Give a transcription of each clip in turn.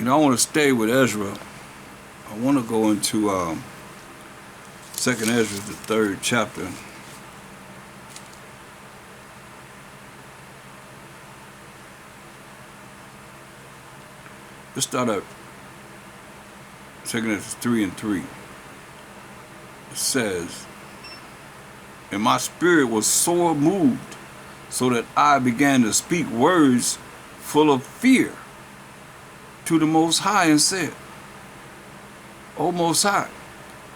I want to stay with Ezra. I want to go into Second Ezra, the 3rd chapter. Let's start at Second Ezra 3:3. It says, "And my spirit was sore moved, so that I began to speak words full of fear to the Most High, and said, O Most High,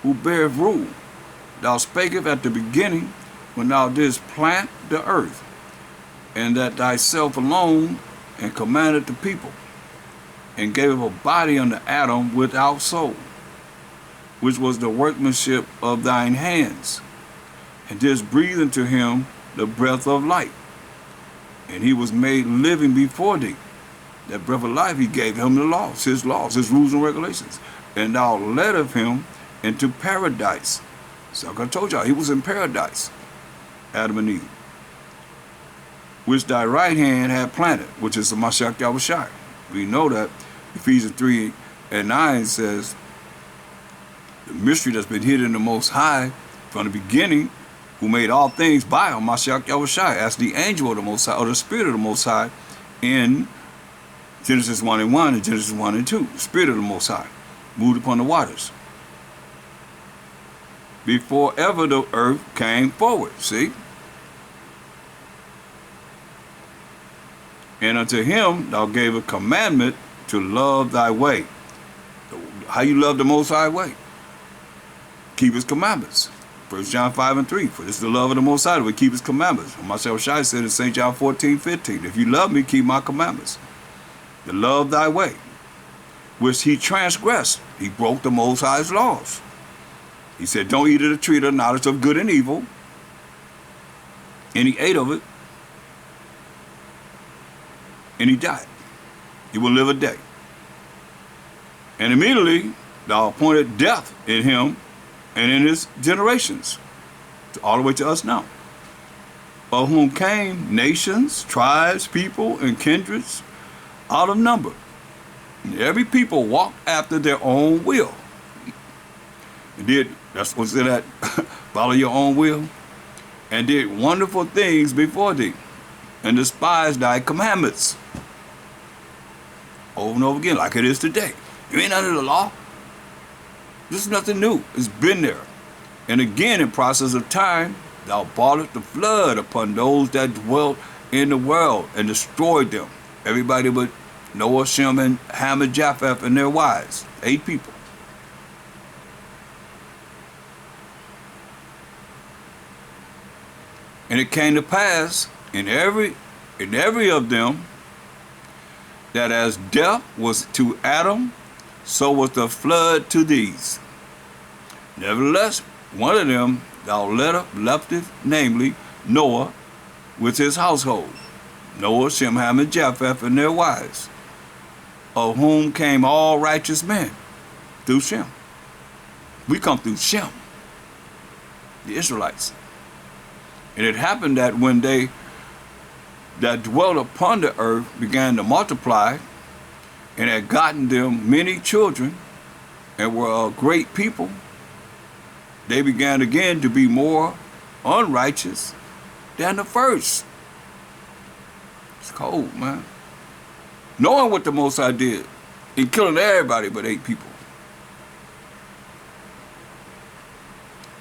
who beareth rule, thou spakest at the beginning, when thou didst plant the earth, and that thyself alone, and commanded the people, and gave a body unto Adam without soul, which was the workmanship of thine hands, and didst breathe into him the breath of life, and he was made living before thee. That breath of life he gave him the laws, his rules and regulations. And thou leddest him into paradise." So like I told y'all, he was in paradise, Adam and Eve, "which thy right hand had planted," which is the Mashiach Yahushua. We know that Ephesians 3:9 says, the mystery that's been hidden in the Most High from the beginning, who made all things by him, Mashiach Yahushua, as the angel of the Most High, or the Spirit of the Most High, in Genesis 1:1 and Genesis 1:2. The Spirit of the Most High moved upon the waters before ever the earth came forward. See? "And unto him thou gave a commandment to love thy way." How you love the Most High way? Keep his commandments. 1 John 5:3. "For this is the love of the Most High, that we keep his commandments." Myself Shai said in St. John 14:15, "If you love me, keep my commandments." To love thy way, which he transgressed. He broke the Most High's laws. He said, don't eat of the tree of the knowledge of good and evil. And he ate of it. And he died. He will live a day. And immediately thou appointed death in him and in his generations, all the way to us now, of whom came nations, tribes, people, and kindreds, out of number. And every people walked after their own will. And that's what's in that, follow your own will, and did wonderful things before thee, and despised thy commandments. Over and over again, like it is today. You ain't under the law. This is nothing new. It's been there. And again, in process of time, thou broughtest the flood upon those that dwelt in the world, and destroyed them. Everybody but Noah, Shem, and Ham, and Japheth, and their wives. 8 people. And it came to pass in every of them, that as death was to Adam, so was the flood to these. Nevertheless, one of them thou leftest, namely Noah, with his household. Noah, Shem, Ham, and Japheth, and their wives, of whom came all righteous men through Shem. We come through Shem, the Israelites. And it happened that when they that dwelt upon the earth began to multiply, and had gotten them many children, and were a great people, they began again to be more unrighteous than the first. It's cold, man. Knowing what the Most High did in killing everybody but 8 people.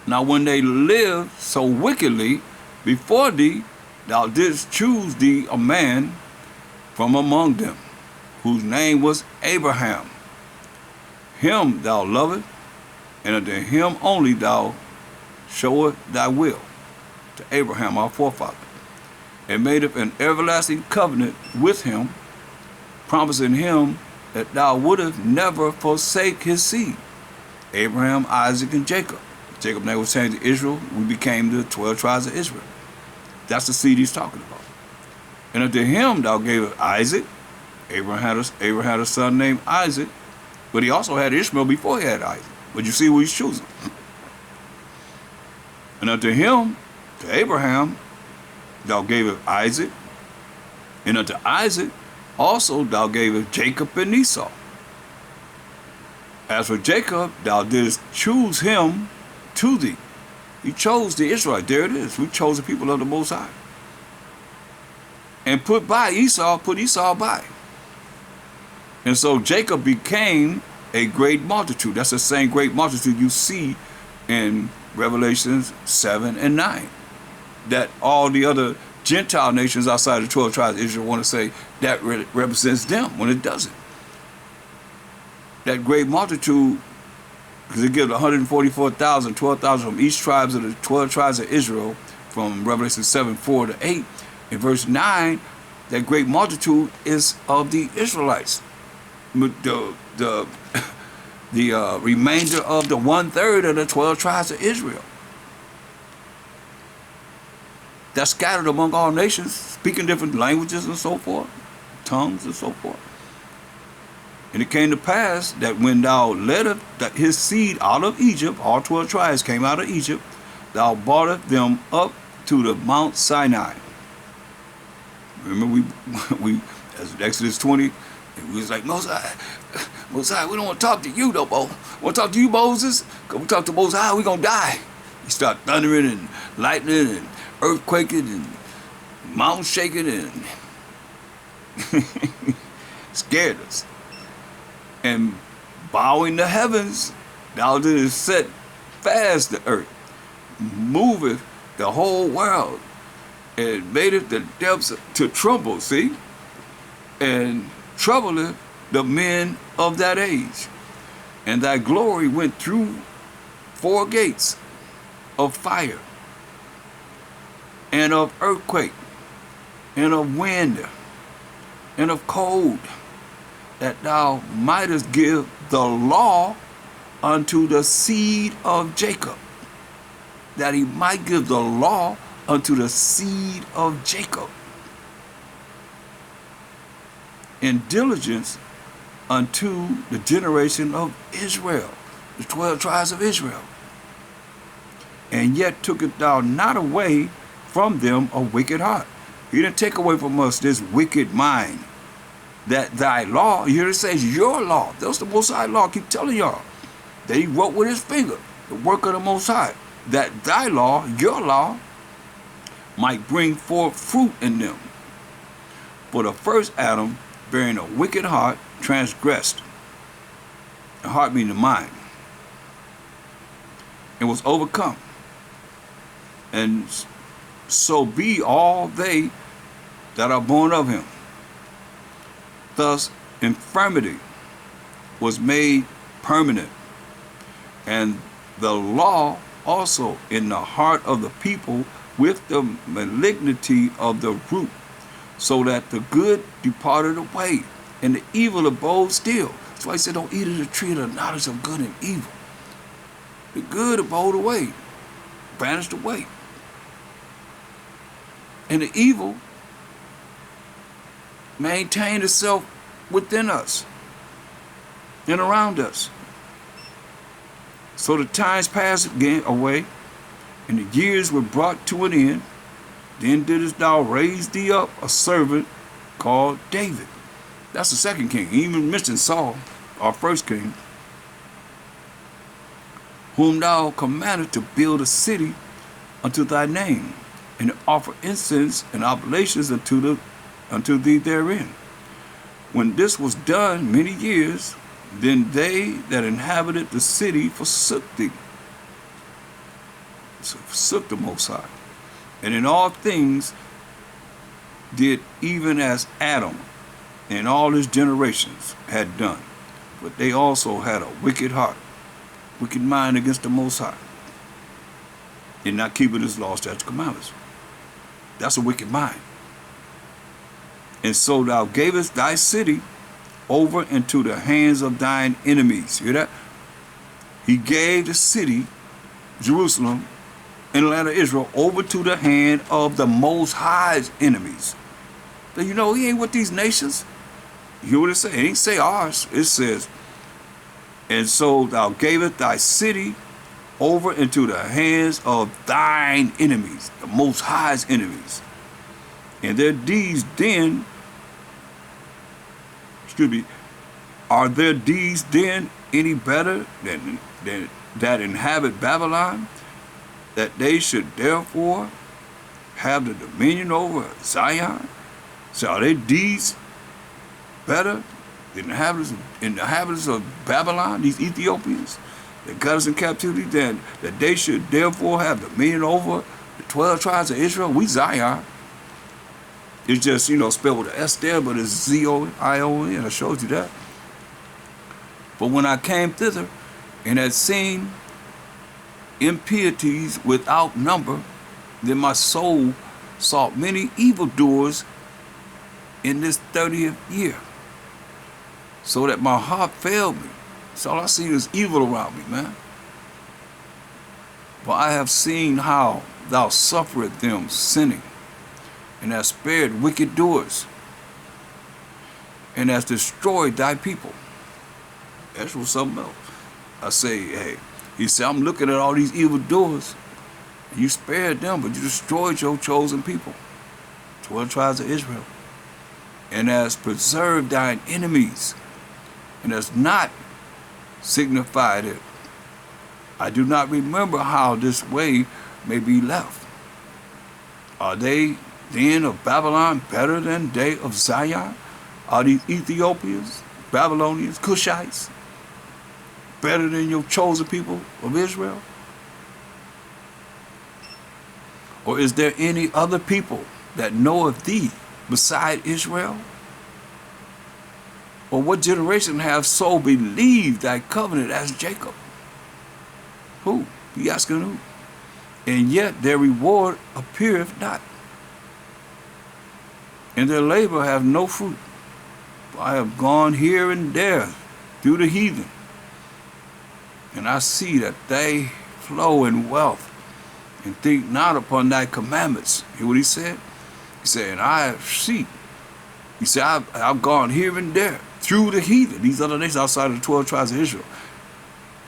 Now when they lived so wickedly before thee, thou didst choose thee a man from among them, whose name was Abraham. Him thou lovest, and unto him only thou showest thy will, to Abraham our forefather, and made an everlasting covenant with him, promising him that thou wouldest never forsake his seed, Abraham, Isaac, and Jacob. Jacob's name was changed to Israel. We became the 12 tribes of Israel. That's the seed he's talking about. And unto him thou gavest Isaac. Abraham had a son named Isaac, but he also had Ishmael before he had Isaac. But you see who he's choosing. And unto him, to Abraham, thou gavest Isaac. And unto Isaac also thou gavest Jacob and Esau. As for Jacob, thou didst choose him to thee. He chose the Israelite. There it is. We chose the people of the Most High. And put Esau by. And so Jacob became a great multitude. That's the same great multitude you see in Revelations 7 and 9. That all the other Gentile nations outside the 12 tribes of Israel want to say that represents them, when it doesn't. That great multitude, because it gives 144,000, 12,000 from each tribes of the 12 tribes of Israel, from Revelation 7, 4 to 8. In verse 9, that great multitude is of the Israelites. The remainder of the 1/3 of the 12 tribes of Israel. That's scattered among all nations, speaking different languages and so forth, tongues and so forth. And it came to pass that when thou leddest his seed out of Egypt, all 12 tribes came out of Egypt, thou broughtest them up to the Mount Sinai. Remember, we as Exodus 20, we was like, Moses, we don't want to talk to you no more. We want to talk to you, Moses? Because we talk to Moses, we're going to die. He start thundering and lightning and earthquaking and mountain shaking and scared us. And bowing the heavens, thou didst set fast the earth, moveth the whole world, and made it the depths to trouble, see? And troubleth the men of that age. And thy glory went through 4 gates of fire, and of earthquake, and of wind, and of cold, that thou mightest give the law unto the seed of Jacob. That he might give the law unto the seed of Jacob. In diligence unto the generation of Israel, the 12 tribes of Israel. And yet tookest thou not away from them a wicked heart. You didn't take away from us this wicked mind. That thy law, here it says your law. That's the Most High law. I keep telling y'all. That he wrote with his finger, the work of the Most High. That thy law, your law, might bring forth fruit in them. For the first Adam, bearing a wicked heart, transgressed. The heart meaning the mind. And was overcome. And so be all they that are born of him. Thus, infirmity was made permanent, and the law also in the heart of the people with the malignity of the root, so that the good departed away, and the evil abode still. That's why he said, don't eat of the tree of the knowledge of good and evil. The good abode away, vanished away. And the evil maintained itself within us and around us. So the times passed again away, and the years were brought to an end. Then didst thou raise thee up a servant called David. That's the second king. He even mentioned Saul, our first king, whom thou commanded to build a city unto thy name, and to offer incense and oblations unto thee therein. When this was done many years, then they that inhabited the city forsook thee. So forsook the Most High. And in all things did even as Adam and all his generations had done. But they also had a wicked heart, wicked mind against the Most High, in not keeping his laws, statutes, commandments. That's a wicked mind. And so thou gavest thy city over into the hands of thine enemies. Hear that? He gave the city, Jerusalem, in the land of Israel, over to the hand of the Most High's enemies. So you know, he ain't with these nations. You hear what it says? It ain't say ours. It says, and so thou gavest thy city over into the hands of thine enemies, the Most High's enemies. And their deeds then, are their deeds then any better than that inhabit Babylon, that they should therefore have the dominion over Zion? So are their deeds better than the inhabitants of Babylon, these Ethiopians that got us in captivity, that they should therefore have dominion over the 12 tribes of Israel? We Zion. It's just, spelled with an S there, but it's Z-O-I-O-N. I showed you that. But when I came thither and had seen impieties without number, then my soul sought many evildoers in this 30th year, so that my heart failed me. So all I see is evil around me, man. For I have seen how thou sufferest them sinning, and hast spared wicked doers, and hast destroyed thy people. That's what's something else. I say, hey, he said, I'm looking at all these evil doers. You spared them, but you destroyed your chosen people, 12 tribes of Israel, and hast preserved thine enemies, and hast not signified it. I do not remember how this way may be left. Are they then of Babylon better than they of Zion? Are these Ethiopians, Babylonians, Cushites better than your chosen people of Israel? Or is there any other people that know of thee beside Israel? Or what generation have so believed thy covenant as Jacob? Who? He asking who? And yet their reward appeareth not, and their labor have no fruit. For I have gone here and there through the heathen, and I see that they flow in wealth, and think not upon thy commandments. Hear what he said? He said, and I see. He said, I've gone here and there through the heathen, these other nations outside of the 12 tribes of Israel,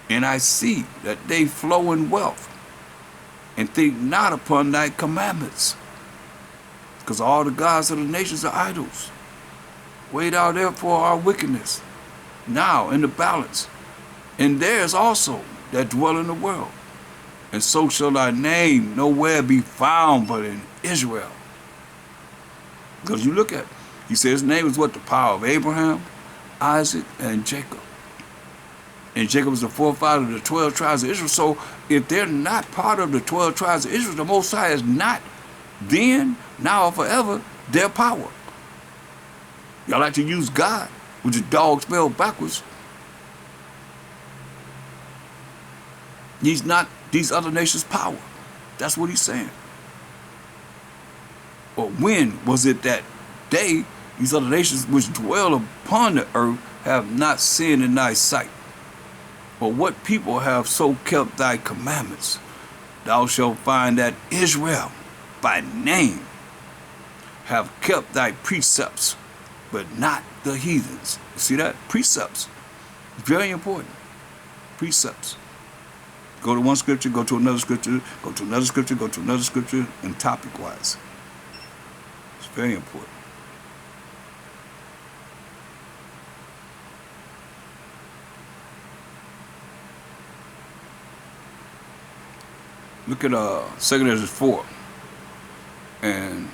and I see that they flow in wealth, and think not upon thy commandments. Because all the gods of the nations are idols. Weigh thou therefore our wickedness now in the balance, and theirs also that dwell in the world. And so shall thy name nowhere be found but in Israel. Because you look at, he says his name is what? The power of Abraham, Isaac, and Jacob. And Jacob is the forefather of the 12 tribes of Israel. So if they're not part of the 12 tribes of Israel, the Most High is not then, now, or forever their power. Y'all like to use God, which is dog spelled backwards. He's not these other nations' power. That's what he's saying. Or when was it that they, these other nations which dwell upon the earth, have not sinned in thy sight? Or what people have so kept thy commandments? Thou shalt find that Israel by name have kept thy precepts, but not the heathens. You see that? Precepts. Very important. Precepts. Go to one scripture, go to another scripture, go to another scripture, go to another scripture, and topic-wise. It's very important. Look at 2 Ezra 4. And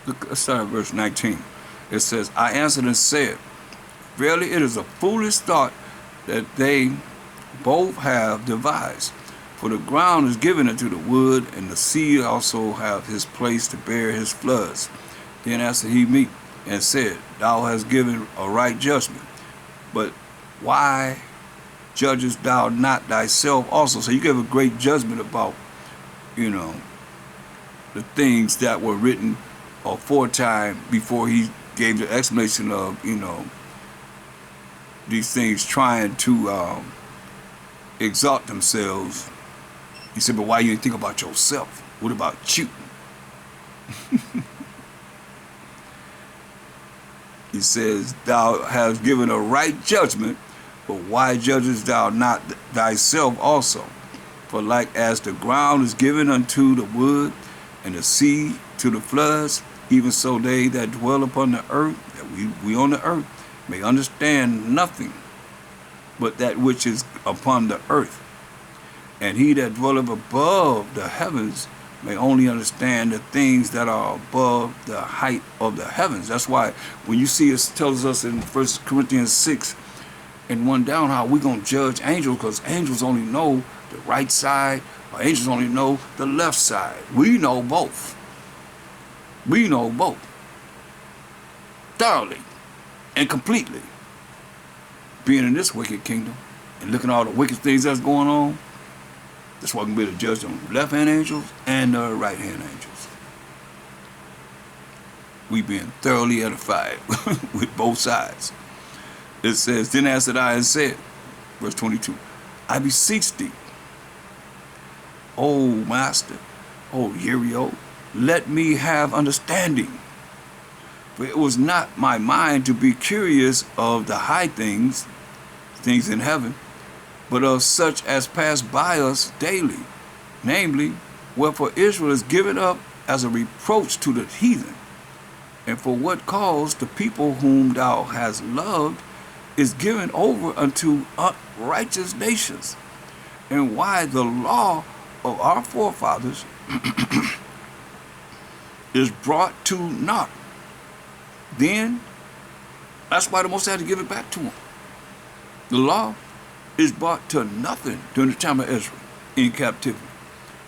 look, let's start at verse 19. It says, I answered and said, verily it is a foolish thought that they both have devised. For the ground is given unto the wood, and the sea also have his place to bear his floods. Then answered he me, and said, thou hast given a right judgment, but why judgest thou not thyself also? So you gave a great judgment about, the things that were written aforetime before he gave the explanation of, these things trying to exalt themselves. He said, but why you didn't think about yourself? What about you? He says, thou hast given a right judgment, but why judgest thou not thyself also? For like as the ground is given unto the wood, and the sea to the floods, even so they that dwell upon the earth, that we on the earth, may understand nothing but that which is upon the earth. And he that dwelleth above the heavens may only understand the things that are above the height of the heavens. That's why when you see us, tells us in 1 Corinthians 6 and 1 down, how we going to judge angels, because angels only know the right side, or angels only know the left side. We know both. We know both. Thoroughly and completely. Being in this wicked kingdom and looking at all the wicked things that's going on, that's why we can be able to judge the left-hand angels and the right-hand angels. We being thoroughly edified with both sides. It says, then answered I and said, verse 22, I beseech thee, O Master, O Uriel, let me have understanding. For it was not my mind to be curious of the high things, things in heaven, but of such as pass by us daily, namely, wherefore Israel is given up as a reproach to the heathen, and for what cause the people whom thou hast loved is given over unto unrighteous nations, and why the law of our forefathers is brought to naught. Then, that's why the Most High had to give it back to him. The law is brought to nothing during the time of Israel in captivity.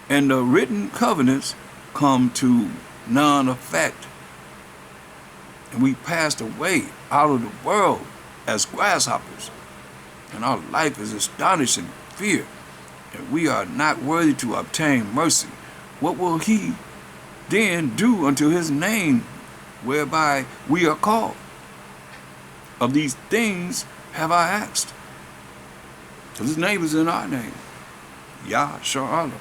And the written covenants come to none effect. And we passed away out of the world as grasshoppers. And our life is astonishing fear. And we are not worthy to obtain mercy. What will he then do unto his name whereby we are called? Of these things have I asked. Because his name is in our name. Yah Sha'Allah.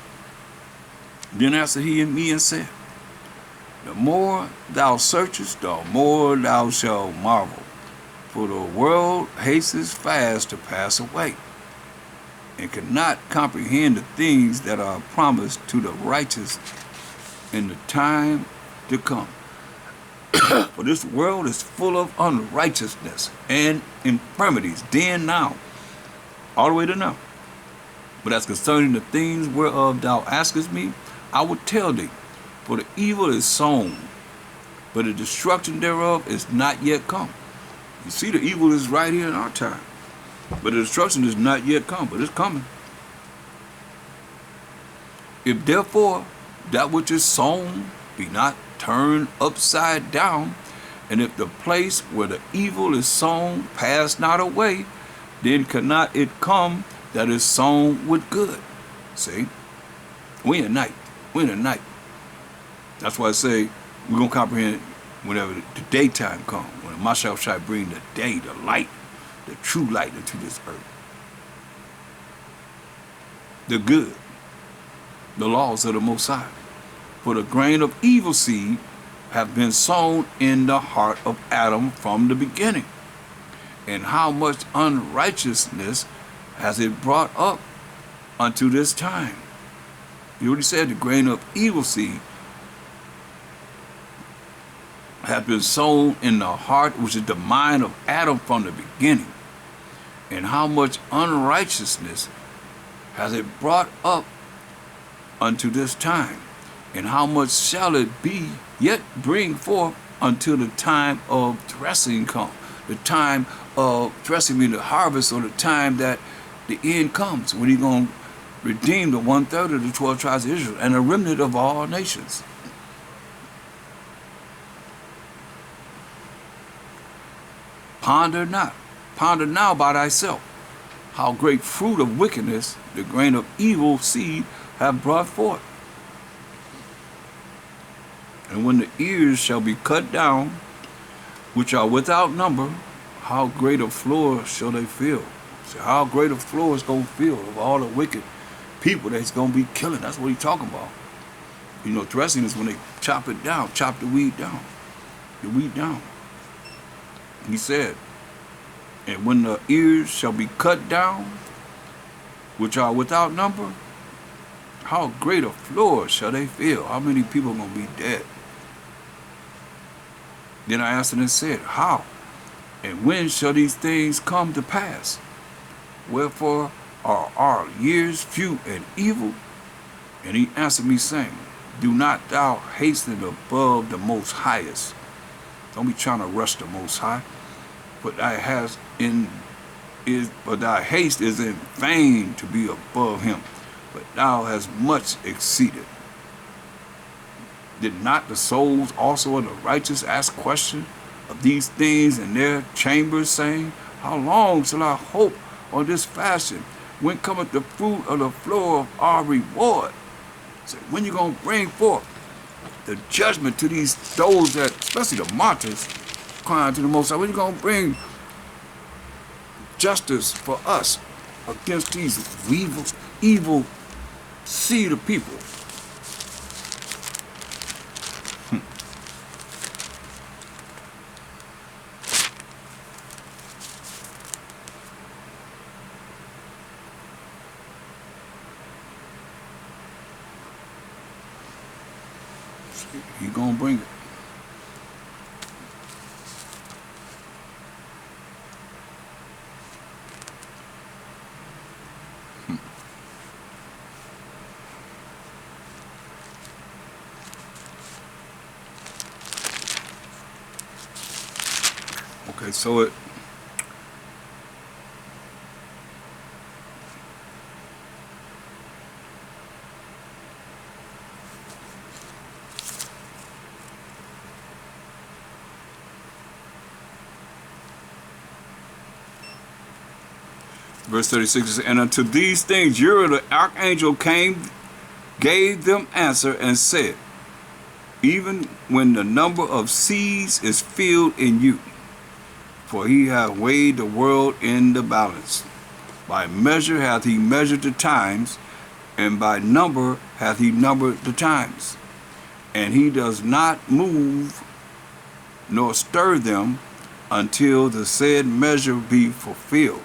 Then answered he and me and said, the more thou searchest, the more thou shalt marvel. For the world hastens fast to pass away, and cannot comprehend the things that are promised to the righteous in the time to come. For this world is full of unrighteousness and infirmities, then now, all the way to now. But as concerning the things whereof thou askest me, I will tell thee, for the evil is sown, but the destruction thereof is not yet come. You see, the evil is right here in our time, but the destruction is not yet come, but it's coming. If therefore that which is sown be not turned upside down, and if the place where the evil is sown pass not away, then cannot it come that is sown with good. See? We in night. We in the night. That's why I say we're going to comprehend whenever the daytime comes, when Mashiach shall bring the day, the light, the true light into this earth. The good, the laws of the Most High. For the grain of evil seed have been sown in the heart of Adam from the beginning. And how much unrighteousness has it brought up unto this time? You already said the grain of evil seed has been sown in the heart, which is the mind of Adam from the beginning. And how much unrighteousness has it brought up unto this time? And how much shall it be yet bring forth until the time of threshing come? The time of threshing means the harvest, or the time that the end comes, when he's going to redeem the 1/3 of the 12 tribes of Israel and a remnant of all nations. Ponder now by thyself, how great fruit of wickedness the grain of evil seed have brought forth. And when the ears shall be cut down, which are without number, how great a floor shall they fill? So how great a floor is going to fill of all the wicked people that's going to be killing. That's what he's talking about. You know, threshing is when they chop it down, chop the weed down. The weed down. He said, and when the ears shall be cut down, which are without number, how great a floor shall they fill? How many people are going to be dead? Then I answered and said, How? And when shall these things come to pass? Wherefore are our years few and evil? And he answered me, saying, Do not thou hasten above the most highest. Don't be trying to rush the most high. But thy haste is in vain to be above him. But thou hast much exceeded. Did not the souls also of the righteous ask questions of these things in their chambers, saying, How long shall I hope on this fashion? When cometh the fruit of the floor of our reward? So when you gonna bring forth the judgment to those that, especially the martyrs, crying to the Most High? When you gonna bring justice for us against these evil seed of people? He gonna bring it. Okay, so verse 36 says, And unto these things Uriel the archangel came, gave them answer, and said, Even when the number of seas is filled in you, for he hath weighed the world in the balance. By measure hath he measured the times, and by number hath he numbered the times. And he does not move nor stir them until the said measure be fulfilled.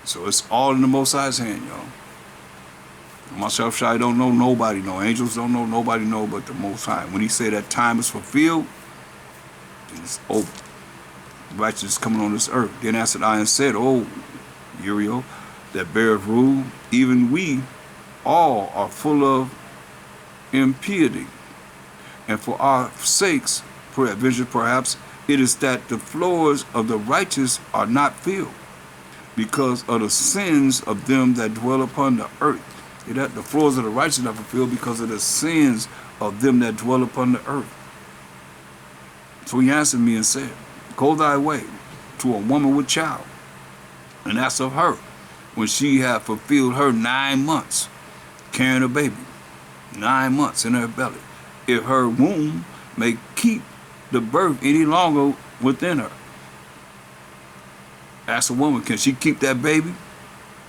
So it's all in the Most High's hand, y'all. Myself, Shai don't know, nobody know. Angels don't know, nobody know but the Most High. When he say that time is fulfilled, it's over. Righteousness coming on this earth. Then answered I and said, O Uriel, that beareth rule, even we all are full of impiety. And for our sakes, peradventure perhaps, it is that the floors of the righteous are not filled, because of the sins of them that dwell upon the earth. That the floors of the righteous are fulfilled because of the sins of them that dwell upon the earth. So he answered me and said, Go thy way to a woman with child, and ask of her, when she hath fulfilled her 9 months, carrying a baby, 9 months in her belly, if her womb may keep the birth any longer within her. Ask a woman, can she keep that baby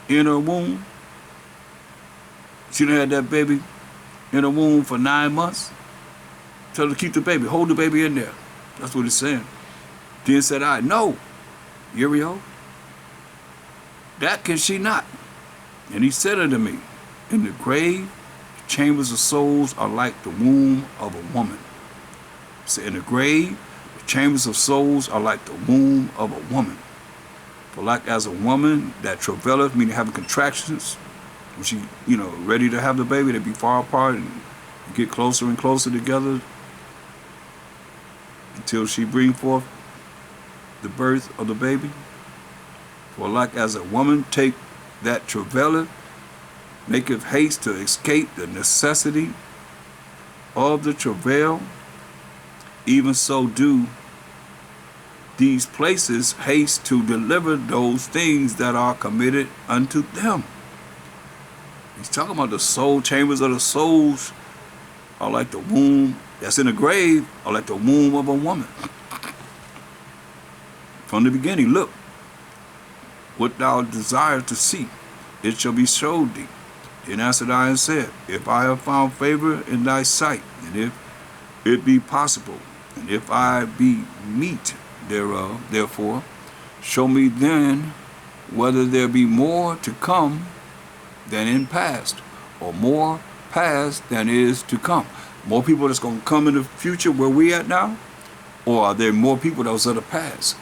in her womb? She done had that baby in her womb for 9 months. Tell her to keep the baby, hold the baby in there. That's what it's saying. Then said I, No, Uriel, that can she not. And he said unto me, In the grave, the chambers of souls are like the womb of a woman. So in the grave, the chambers of souls are like the womb of a woman. For like as a woman that travaileth, meaning having contractions, when she, ready to have the baby, they be far apart and get closer and closer together until she bring forth the birth of the baby. For like as a woman take that travaileth, maketh haste to escape the necessity of the travail, even so do these places haste to deliver those things that are committed unto them. He's talking about the soul chambers of the souls are like the womb that's in the grave, are like the womb of a woman. From the beginning, look, what thou desirest to see, it shall be showed thee. Then answered I and said, If I have found favor in thy sight, and if it be possible, and if I be meet thereof, therefore, show me then whether there be more to come than in past, or more past than is to come. More people that's going to come in the future where we at now, Or are there more people that was of the past?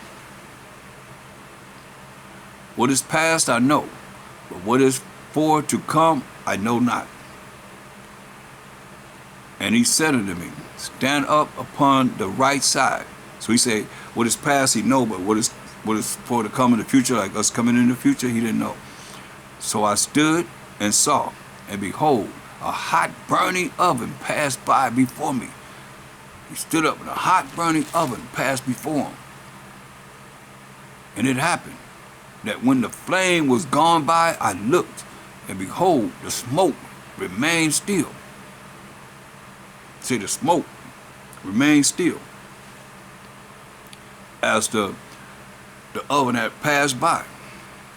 What is past, I know. But what is for to come, I know not. And he said unto me, stand up upon the right side. So he said, what is past, he know, but what is for to come in the future, like us coming in the future, he didn't know. So I stood and saw, and behold, a hot burning oven passed by before me. He stood up, and a hot burning oven passed before him. And it happened that when the flame was gone by, I looked, and behold, the smoke remained still. See, the smoke remained still as the oven had passed by.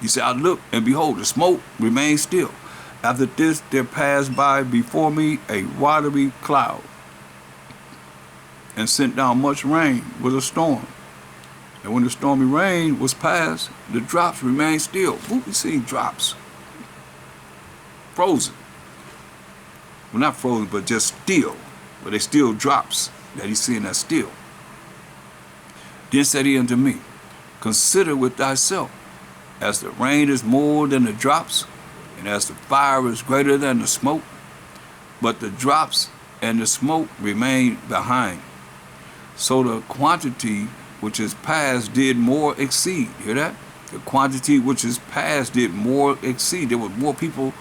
He said, I looked, and behold, the smoke remained still. After this, there passed by before me a watery cloud, and sent down much rain with a storm. And when the stormy rain was past, the drops remained still. We see drops. Frozen. Well, not frozen, but just still. But they still drops that he's seeing that still. Then said he unto me, consider with thyself, as the rain is more than the drops, and as the fire is greater than the smoke, but the drops and the smoke remain behind. So the quantity which is past did more exceed. Hear that? The quantity which is past did more exceed. There were more people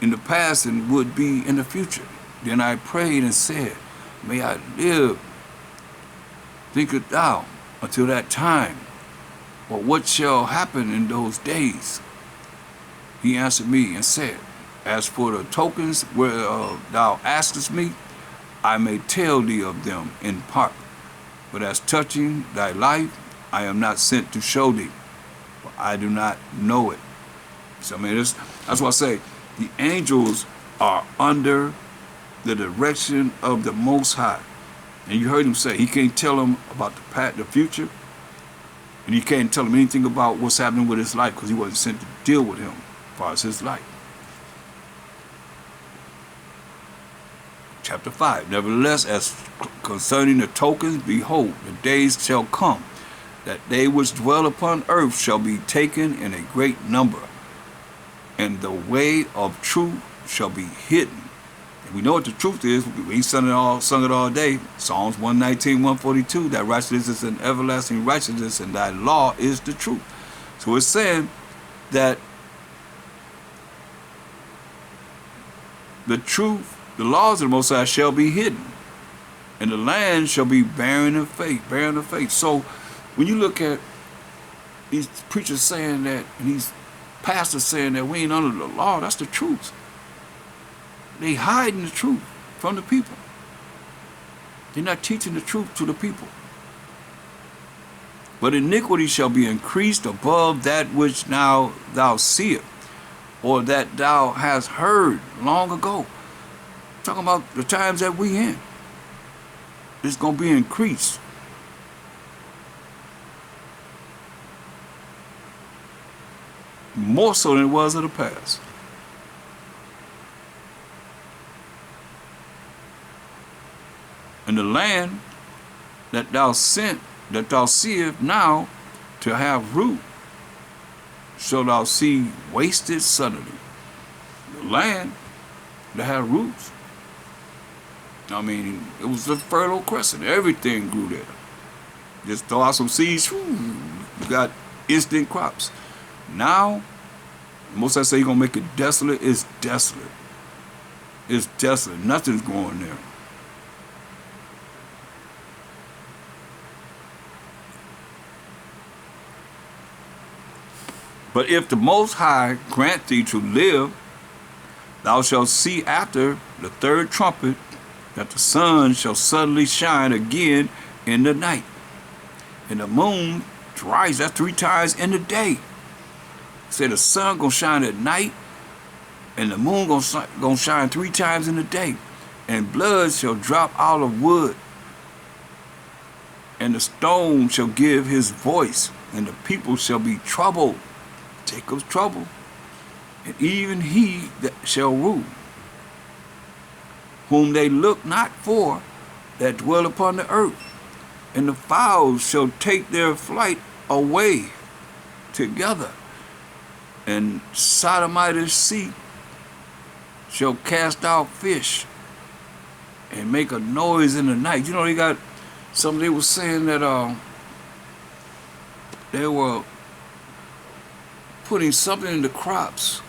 in the past than would be in the future. Then I prayed and said, may I live, thinkest thou, until that time, or what shall happen in those days? He answered me and said, as for the tokens whereof thou askest me, I may tell thee of them in part. But as touching thy life, I am not sent to show thee, for I do not know it. So, I mean, that's why I say the angels are under the direction of the Most High. And you heard him say he can't tell them about the future, and he can't tell them anything about what's happening with his life because he wasn't sent to deal with him as far as his life. Chapter 5. Nevertheless, as concerning the tokens, behold, the days shall come, that they which dwell upon earth shall be taken in a great number, and the way of truth shall be hidden. And we know what the truth is. We sung it all day. Psalms 119, 142, that righteousness is an everlasting righteousness, and thy law is the truth. So it's saying that the truth, the laws of the Most High shall be hidden, and the land shall be barren of faith. So when you look at these preachers saying that, and these pastors saying that we ain't under the law, that's the truth. They hiding the truth from the people. They're not teaching the truth to the people. But iniquity shall be increased above that which now thou seest, or that thou hast heard long ago. Talking about the times that we in. It's going to be increased. More so than it was in the past. And the land that thou seest now to have root, shall thou see wasted suddenly. The land that had roots. I mean, it was the fertile crescent. Everything grew there. Just throw out some seeds, you got instant crops. Now, most I say you're going to make it desolate. It's desolate. It's desolate. Nothing's growing there. But if the Most High grant thee to live, thou shalt see after the third trumpet that the sun shall suddenly shine again in the night, and the moon to rise. That's 3 times in the day. Say the sun gonna shine at night, and the moon gonna shine 3 times in the day, and blood shall drop out of wood, and the stone shall give his voice, and the people shall be troubled. Jacob's trouble, and even he that shall rule, whom they look not for, that dwell upon the earth. and the fowls shall take their flight away together, and Sodomite sea shall cast out fish and make a noise in the night. You know, they were saying that they were putting something in the crops,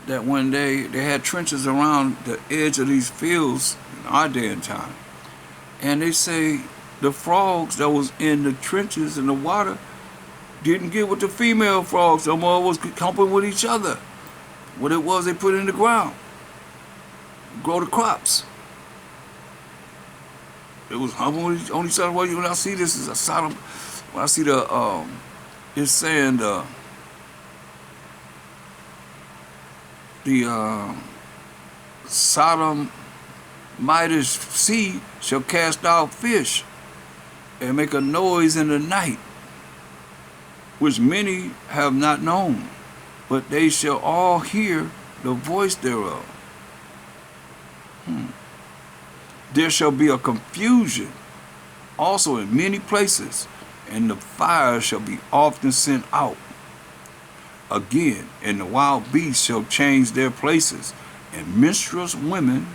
that when they had trenches around the edge of these fields in our day and time, and they say the frogs that was in the trenches in the water didn't get with the female frogs no more, was humping with each other. What it was they put in the ground, grow the crops. It was humping with on each other. When I see this is a Sodom, when I see it's saying the Sodomite sea shall cast out fish and make a noise in the night, which many have not known, but they shall all hear the voice thereof. There shall be a confusion also in many places, and the fire shall be often sent out again, and the wild beasts shall change their places, and minstrous women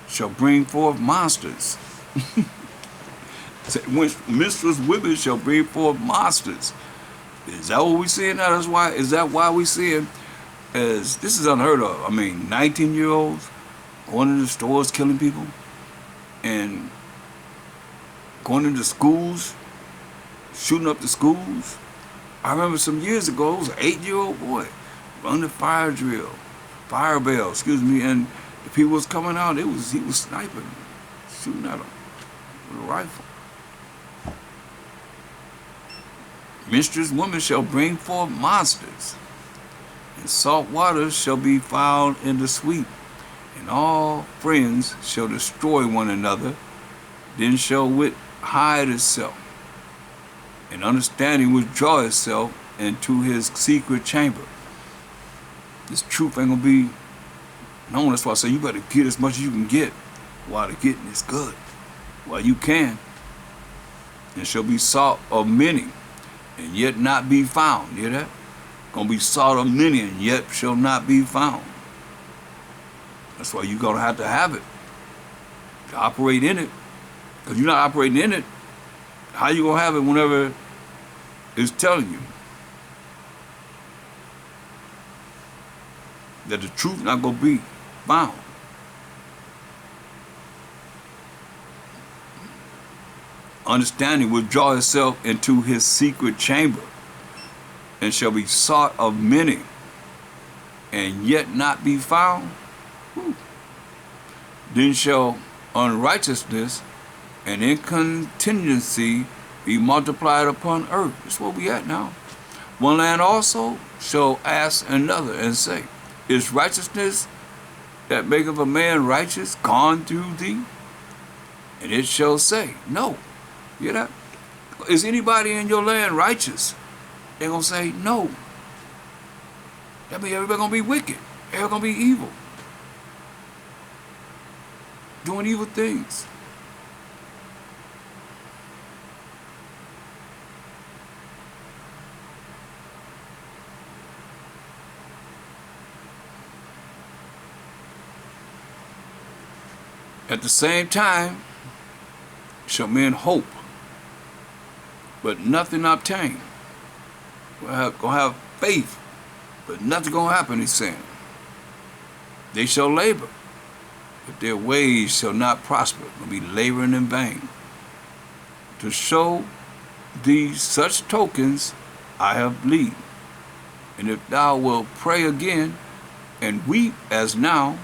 shall bring forth monsters. Minstrous women shall bring forth monsters. Is that what we seeing now? Is that why we seeing, as this is unheard of? I mean, 19-year-olds going into stores killing people, and going into schools, shooting up the schools. I remember some years ago, it was an 8-year-old boy running the fire bell, and the people was coming out. He was sniping, shooting at them with a rifle. Minstrous women shall bring forth monsters, and salt waters shall be found in the sweet, and all friends shall destroy one another. Then shall wit hide itself, and understanding withdraw itself into his secret chamber. This truth ain't gonna be known. That's why I say you better get as much as you can get while the getting is good, while you can. And shall be sought of many, and yet not be found. You hear that? Gonna be sought of many, and yet shall not be found. That's why you're gonna have it to operate in it. Because you're not operating in it, how you gonna have it whenever it's telling you that the truth not gonna be found? Understanding withdraw itself into his secret chamber, and shall be sought of many, and yet not be found. Then shall unrighteousness and incontinency be multiplied upon earth. That's where we at now. One land also shall ask another and say, is righteousness that maketh a man righteous gone through thee? And it shall say, no. You hear that? Is anybody in your land righteous? They're going to say, no. That means everybody going to be wicked. Everybody going to be evil. Doing evil things. At the same time, shall men hope, but nothing obtain. Gonna have faith, but nothing gonna happen, he's saying. They shall labor, but their ways shall not prosper. Gonna be laboring in vain. To show thee such tokens I have lead. And if thou wilt pray again and weep as now,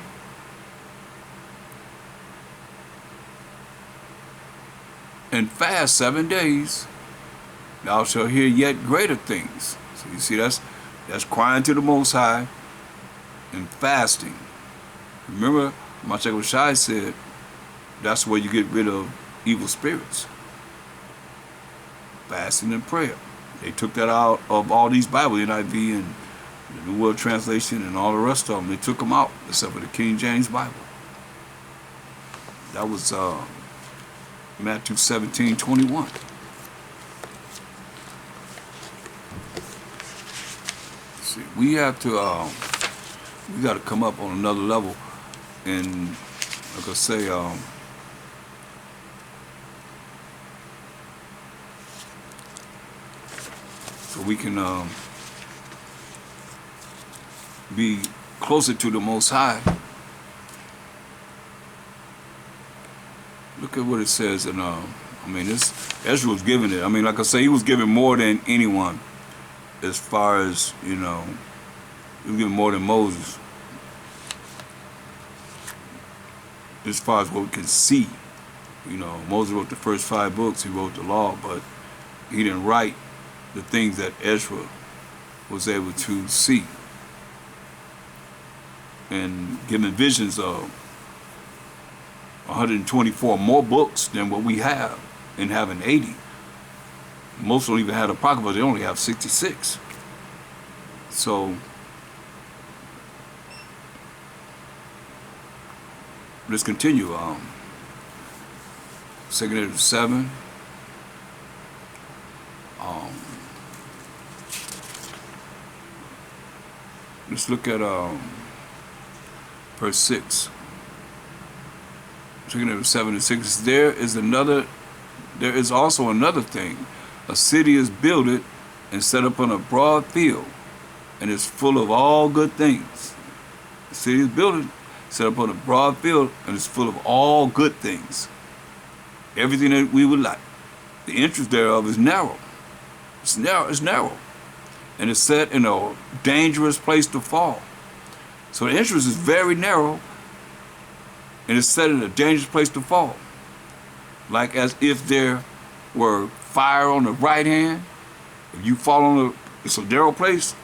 and fast 7 days, thou shalt hear yet greater things. So you see, that's crying to the Most High and fasting. Remember, Machek Shai said, that's where you get rid of evil spirits. Fasting and prayer. They took that out of all these Bibles, NIV and the New World Translation and all the rest of them. They took them out, except for the King James Bible. That was Matthew 17:21. See, we have to, we got to come up on another level, and like I say, so we can be closer to the Most High. Look at what it says, and I mean, this Ezra was giving it. I mean, like I say, he was giving more than anyone, as far as, you know, he was giving more than Moses, as far as what we can see. You know, Moses wrote the first 5 books. He wrote the law, but he didn't write the things that Ezra was able to see, and giving visions of 124 more books than what we have, and having 80. Most don't even have apocrypha, they only have 66. So let's continue. 2 Ezra 7. Let's look at verse 6. 2 Ezra 7 and 6. There is also another thing. A city is builded and set upon a broad field, and is full of all good things. The city is built, set upon a broad field, and is full of all good things. Everything that we would like. The entrance thereof is narrow. It's narrow. And it's set in a dangerous place to fall. So the entrance is very narrow, and it's set in a dangerous place to fall. Like as if there were fire on the right hand. If you fall on it's a narrow place,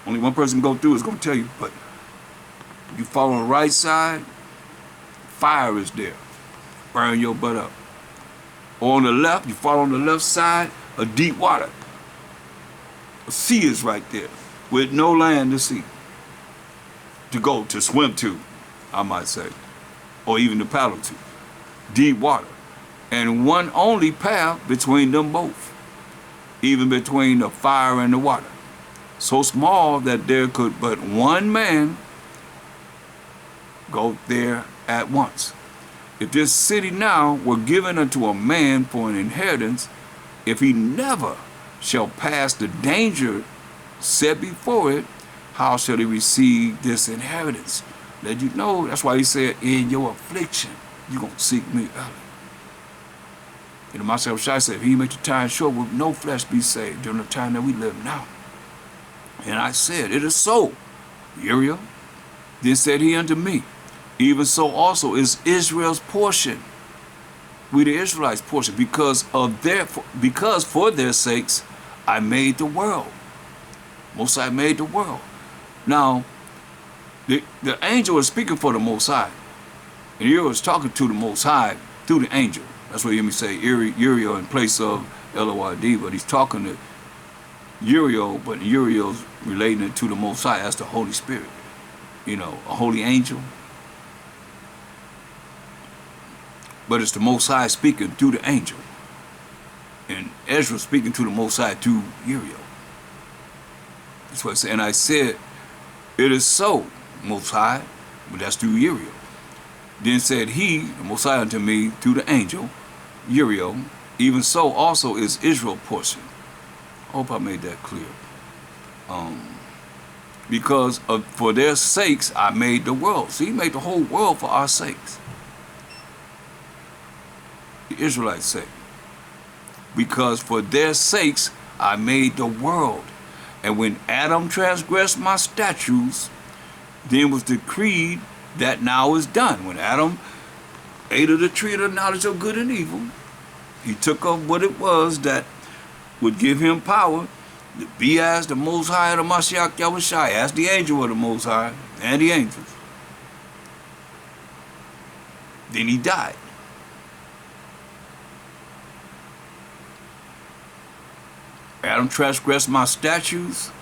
only one person can go through is going to tell you, but if you fall on the right side, fire is there, burn your butt up. Or on the left, you fall on the left side, a deep water. A sea is right there, with no land to see, to swim to, I might say, or even to paddle to. Deep water. And one only path between them both, even between the fire and the water. So small that there could but one man go there at once. If this city now were given unto a man for an inheritance, if he never shall pass the danger set before it, how shall he receive this inheritance? Let you know, that's why he said, in your affliction, you're going to seek me early. You know, myself Shai said, if he make the time short, will no flesh be saved during the time that we live now? And I said, it is so, Uriel. Then said he unto me, even so also is Israel's portion. We the Israelites' portion, because for their sakes I made the world. Most High made the world. Now, the angel is speaking for the Most High. And Uriel is talking to the Most High through the angel. That's what you hear me say Uriel in place of L-O-R-D, but he's talking to Uriel, but Uriel's relating it to the Most High as the Holy Spirit. You know, a holy angel. But it's the Most High speaking through the angel. And Ezra speaking to the Most High through Uriel. That's what I said. And I said, it is so, Most High, but that's through Uriel. Then said he, the Most High, unto me through the angel, Uriel, even so also is Israel's portion. I hope I made that clear. Because for their sakes I made the world. See, he made the whole world for our sakes. The Israelites' sake. Because for their sakes I made the world. And when Adam transgressed my statutes, then was decreed that now is done. When Adam ate of the tree of the knowledge of good and evil, he took up what it was that would give him power to be as the Most High of the Mashiach Yahushai, as the angel of the Most High and the angels. Then he died. Adam transgressed my statutes,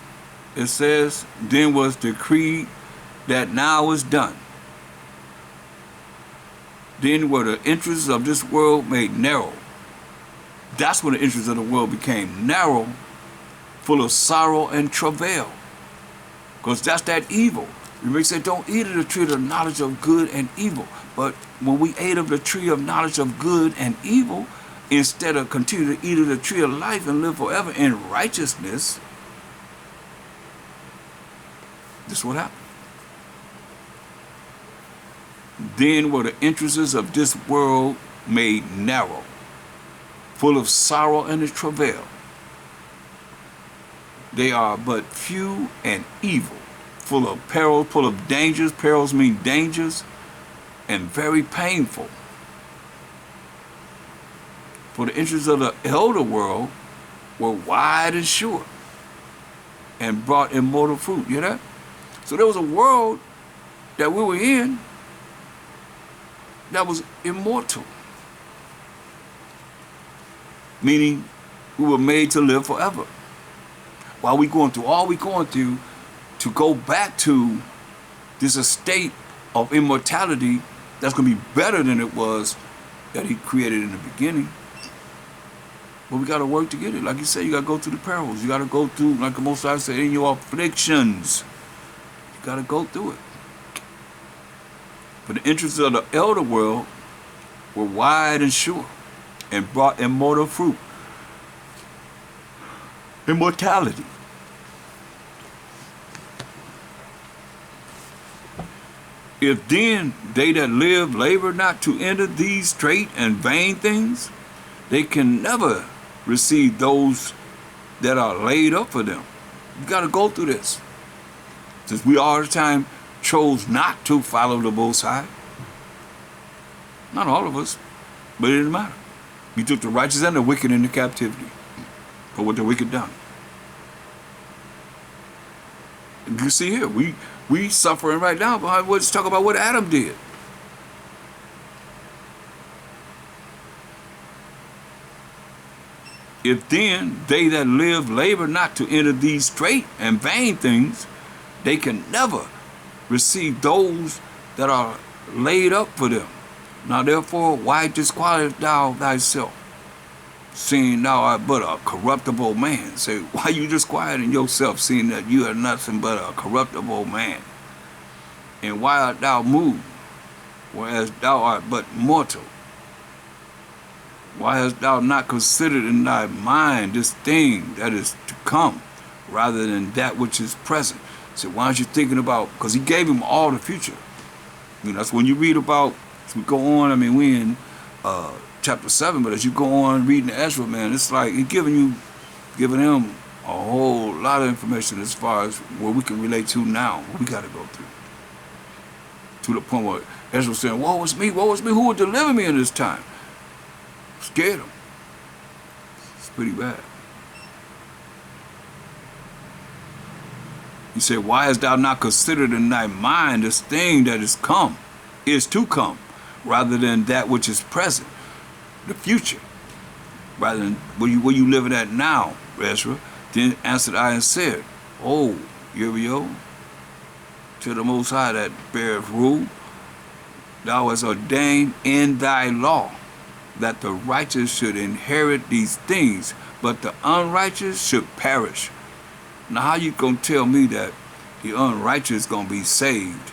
it says, then was decreed that now is done. Then were the interests of this world made narrow. That's when the interests of the world became narrow, full of sorrow and travail. Because that's that evil. Remember, he said, don't eat of the tree of the knowledge of good and evil. But when we ate of the tree of knowledge of good and evil, instead of continue to eat of the tree of life and live forever in righteousness, this is what happened. Then were the interests of this world made narrow, full of sorrow and travail. They are but few and evil, full of perils, full of dangers. Perils mean dangers, and very painful. For the interests of the elder world were wide and sure, and brought immortal fruit. You hear that? So there was a world that we were in that was immortal, meaning we were made to live forever. While we going through all we going through, to go back to this estate of immortality that's going to be better than it was that he created in the beginning. But we got to work to get it. Like you said, you got to go through the perils. You got to go through, like the Most High said, in your afflictions. You got to go through it. But the interests of the elder world were wide and sure, and brought immortal fruit. Immortality. If then they that live labor not to enter these straight and vain things, they can never receive those that are laid up for them. You got to go through this. Since we all the time chose not to follow the Most High. Not all of us, but it didn't matter. We took the righteous and the wicked into captivity for what the wicked done. You see here, we suffering right now behind what's talking about what Adam did. If then they that live labor not to enter these straight and vain things, they can never receive those that are laid up for them. Now therefore, why disqualifiest thou thyself, seeing thou art but a corruptible man? Say, why you disquieting yourself, seeing that you are nothing but a corruptible man? And why art thou moved, whereas thou art but mortal? Why hast thou not considered in thy mind this thing that is to come, rather than that which is present? So why aren't you thinking about, because he gave him all the future. You know, that's when you read about, as we go on, I mean, we in chapter 7, but as you go on reading Ezra, man, it's like he's giving him a whole lot of information as far as what we can relate to now, what we got to go through. To the point where Ezra was saying, woe is me, who would deliver me in this time? Scared him. It's pretty bad. He said, why hast thou not considered in thy mind this thing that is to come, rather than that which is present, the future, rather than where you living at now, Ezra? Then answered I and said, oh, Uriel, to the Most High that beareth rule, thou hast ordained in thy law that the righteous should inherit these things, but the unrighteous should perish. Now how you gonna tell me that the unrighteous gonna be saved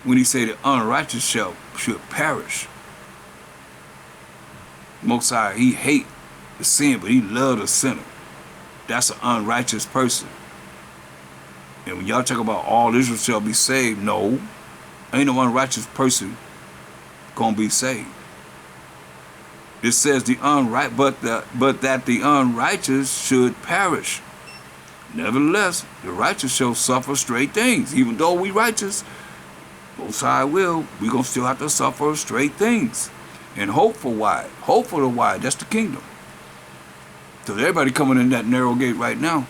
when he say the unrighteous should perish? Most High, he hate the sin, but he love the sinner. That's an unrighteous person. And when y'all talk about all Israel shall be saved, no, ain't no unrighteous person gonna be saved. It says but that the unrighteous should perish. Nevertheless, the righteous shall suffer straight things. Even though we righteous, Most High will, we gonna still have to suffer straight things. And hope for the wide, that's the kingdom. So everybody coming in that narrow gate right now.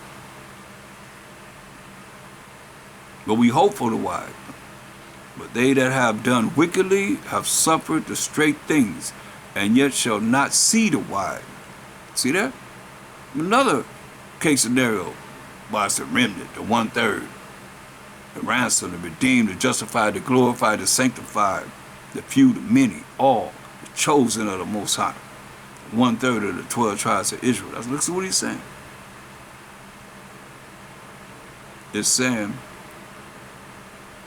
But we hope for the wide. But they that have done wickedly have suffered the straight things, and yet shall not see the wide. See that? Another case scenario. Why it's the remnant, the 1/3, the ransom, the redeemed, the justified, the glorified, the sanctified, the few, the many, all the chosen of the Most High. 1/3 of the 12 tribes of Israel. Look at what he's saying. It's saying,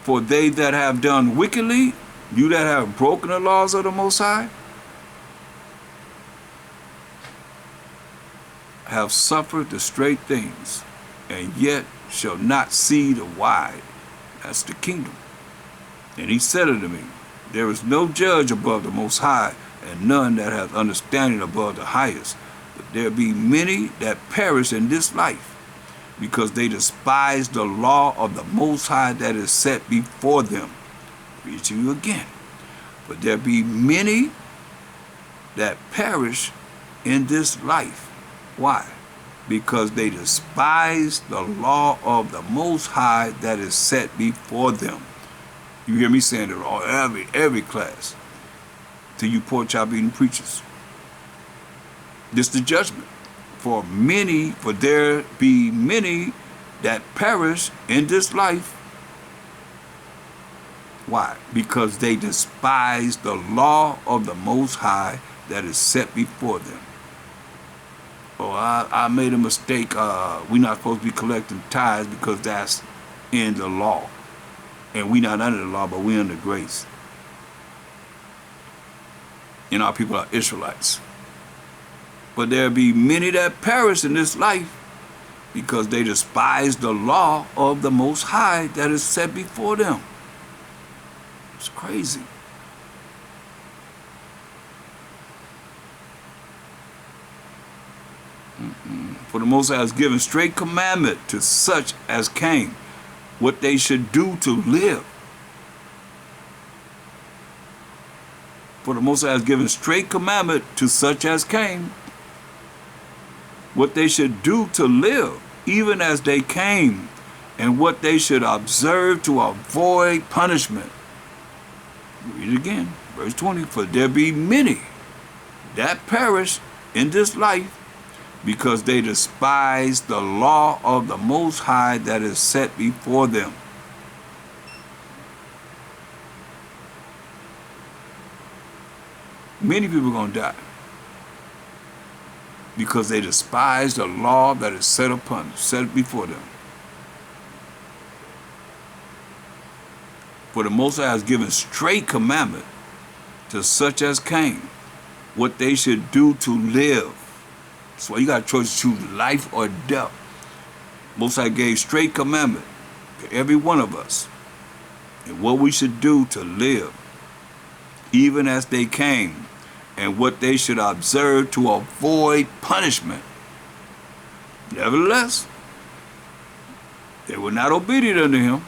for they that have done wickedly, you that have broken the laws of the Most High, have suffered the straight things, and yet shall not see the wide. That's the kingdom. And he said unto me, there is no judge above the Most High, and none that hath understanding above the highest. But there be many that perish in this life, because they despise the law of the Most High that is set before them. Read to you again. But there be many that perish in this life. Why? Because they despise the law of the Most High that is set before them. You hear me saying it all, every class, to you pork chop eating preachers. This the judgment. For there be many that perish in this life. Why? Because they despise the law of the Most High that is set before them. Oh, I made a mistake. We're not supposed to be collecting tithes because that's in the law. And we're not under the law, but we're under grace. And our people are Israelites. But there be many that perish in this life because they despise the law of the Most High that is set before them. It's crazy. For the Most High has given straight commandment to such as came, what they should do to live. For the Most High has given straight commandment to such as came, what they should do to live, even as they came, and what they should observe to avoid punishment. Read it again, verse 20. For there be many that perish in this life, because they despise the law of the Most High that is set before them. Many people are going to die because they despise the law that is set before them. For the Most High has given straight commandment to such as came, what they should do to live. That's why you got a choice to choose life or death. Most High gave straight commandment to every one of us and what we should do to live, even as they came, and what they should observe to avoid punishment. Nevertheless, they were not obedient unto him,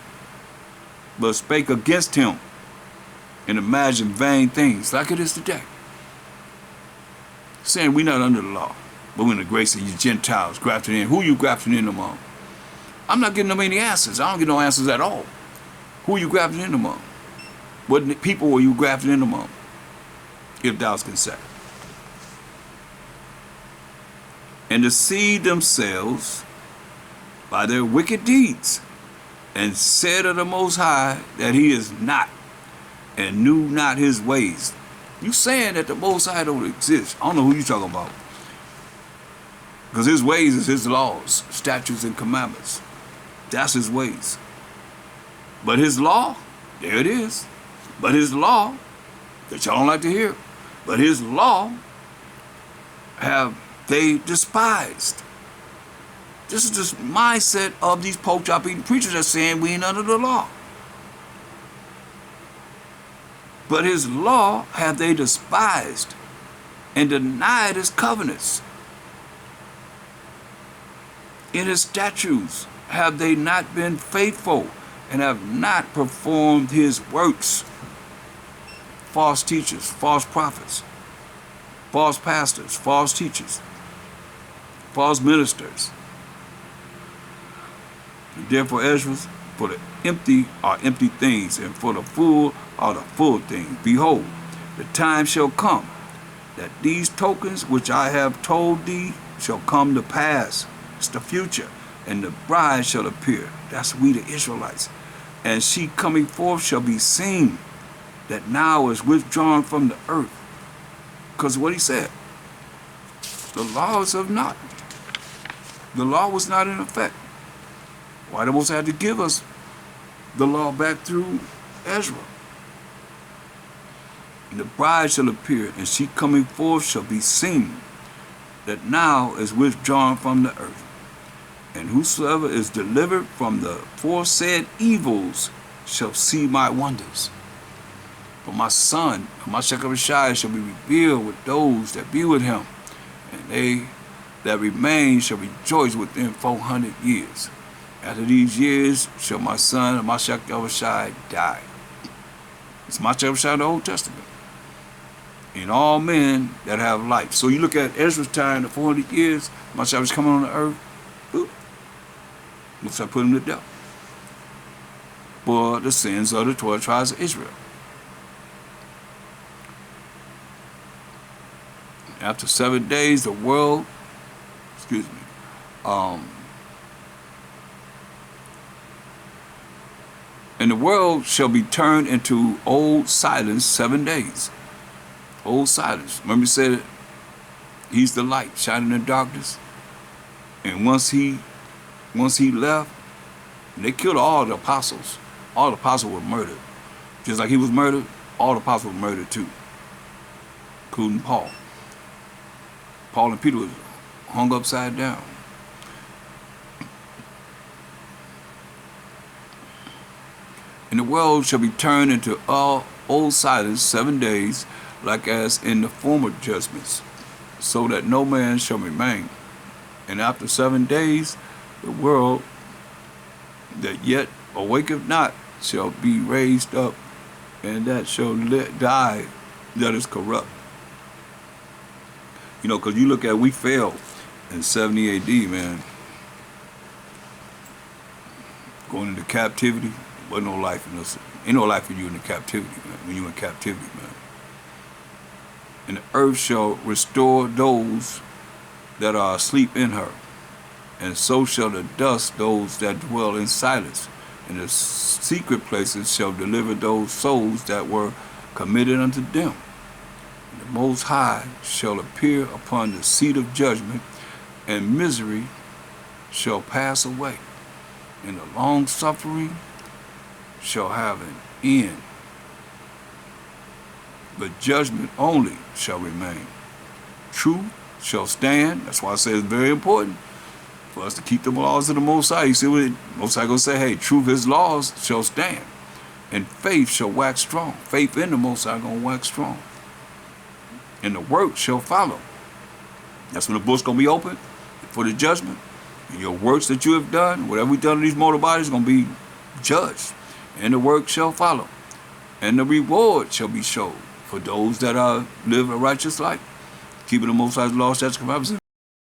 but spake against him and imagined vain things, like it is today. Saying we're not under the law, but we're in the grace of you Gentiles grafted in. Who you grafted in among? I'm not getting them any answers. I don't get no answers at all. Who you grafted in among? What people were you grafted in among? If thou can say. And deceived themselves by their wicked deeds, and said of the Most High that he is not, and knew not his ways. You saying that the Most High don't exist. I don't know who you talking about. Because his ways is his laws, statutes, and commandments. That's his ways. But his law, there it is. But his law, that y'all don't like to hear, but his law have they despised. This is the mindset of these pork chop eating preachers that saying we ain't under the law. But his law have they despised and denied his covenants. In his statutes have they not been faithful and have not performed his works. False teachers, false prophets, false pastors, false teachers, false ministers. And therefore, Ezra, for the empty are empty things, and for the full are the full things. Behold, the time shall come that these tokens which I have told thee shall come to pass. It's the future. And the bride shall appear. That's we, the Israelites. And she coming forth shall be seen. that now is withdrawn from the earth. Because what he said, the laws of not. The law was not in effect. Why the Most High had to give us the law back through Ezra? And the bride shall appear, and she coming forth shall be seen, that now is withdrawn from the earth. And whosoever is delivered from the foresaid evils shall see my wonders. For my son, my Shekharashai, shall be revealed with those that be with him, and they that remain shall rejoice within 400 years. After these years shall my son, my Shekharashai, die. It's my Shekharashai in the Old Testament. And all men that have life. So you look at Ezra's time, the 400 years, my Shekharashai coming on the earth, boop, looks like put him to death for the sins of the 12 tribes of Israel. After 7 days, the world, and the world shall be turned into old silence 7 days. Old silence. Remember he said he's the light shining in the darkness. And once he left, they killed all the apostles. All the apostles were murdered. Just like he was murdered, all the apostles were murdered too, including Paul. Paul and Peter was hung upside down. And the world shall be turned into all old silence 7 days, like as in the former judgments, so that no man shall remain. And after 7 days, the world that yet awaketh not shall be raised up, and that shall die that is corrupt. You know, because you look at, we fell in 70 AD, man. Going into captivity, wasn't no life in us. Ain't no life for you in the captivity, man, when you in captivity, man. And the earth shall restore those that are asleep in her, and so shall the dust those that dwell in silence. And the secret places shall deliver those souls that were committed unto them. And the Most High shall appear upon the seat of judgment, and misery shall pass away, and the long suffering shall have an end. But judgment only shall remain. Truth shall stand. That's why I say it's very important for us to keep the laws of the Most High. You see what Most High gonna say? Hey, truth, his laws shall stand, and faith shall wax strong. Faith in the Most High gonna wax strong, and the work shall follow. That's when the book's gonna be open for the judgment. And your works that you have done, whatever we've done in these mortal bodies, is gonna be judged, and the work shall follow, and the reward shall be shown for those that live a righteous life, keeping the Most High's laws, statutes, and commandments,